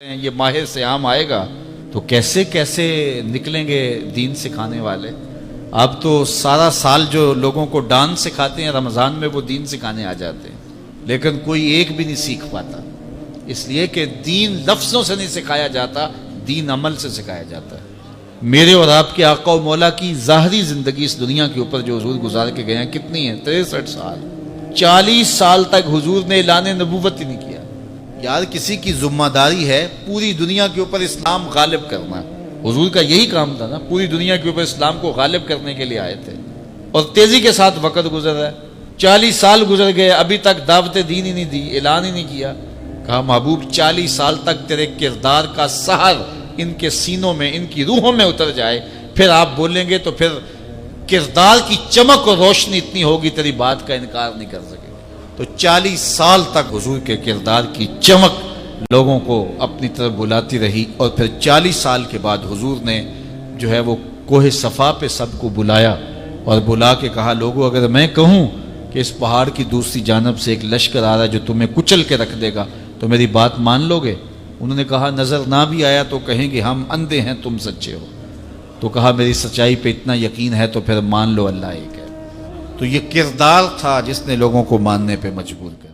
یہ ماہ صیام آئے گا تو کیسے کیسے نکلیں گے دین سکھانے والے۔ اب تو سارا سال جو لوگوں کو ڈانس سکھاتے ہیں رمضان میں وہ دین سکھانے آ جاتے ہیں، لیکن کوئی ایک بھی نہیں سیکھ پاتا، اس لیے کہ دین لفظوں سے نہیں سکھایا جاتا، دین عمل سے سکھایا جاتا ہے۔ میرے اور آپ کے آقا و مولا کی ظاہری زندگی اس دنیا کے اوپر جو حضور گزار کے گئے ہیں کتنی ہے؟ 63 سال۔ 40 سال تک حضور نے اعلان نبوت ہی نہیں کیا۔ یار کسی کی ذمہ داری ہے پوری دنیا کے اوپر اسلام غالب کرنا، حضور کا یہی کام تھا نا، پوری دنیا کے اوپر اسلام کو غالب کرنے کے لیے آئے تھے، اور تیزی کے ساتھ وقت گزر رہا ہے۔ 40 سال گزر گئے، ابھی تک دعوت دین ہی نہیں دی، اعلان ہی نہیں کیا۔ کہا محبوب 40 سال تک تیرے کردار کا سحر ان کے سینوں میں، ان کی روحوں میں اتر جائے، پھر آپ بولیں گے تو پھر کردار کی چمک اور روشنی اتنی ہوگی تیری بات کا انکار نہیں کر سکے۔ تو 40 سال تک حضور کے کردار کی چمک لوگوں کو اپنی طرف بلاتی رہی، اور پھر 40 سال کے بعد حضور نے جو ہے وہ کوہ صفا پہ سب کو بلایا، اور بلا کے کہا لوگوں اگر میں کہوں کہ اس پہاڑ کی دوسری جانب سے ایک لشکر آ رہا ہے جو تمہیں کچل کے رکھ دے گا تو میری بات مان لو گے؟ انہوں نے کہا نظر نہ بھی آیا تو کہیں گے ہم اندھے ہیں تم سچے ہو۔ تو کہا میری سچائی پہ اتنا یقین ہے تو پھر مان لو اللہ ایک ہے۔ تو یہ کردار تھا جس نے لوگوں کو ماننے پہ مجبور کر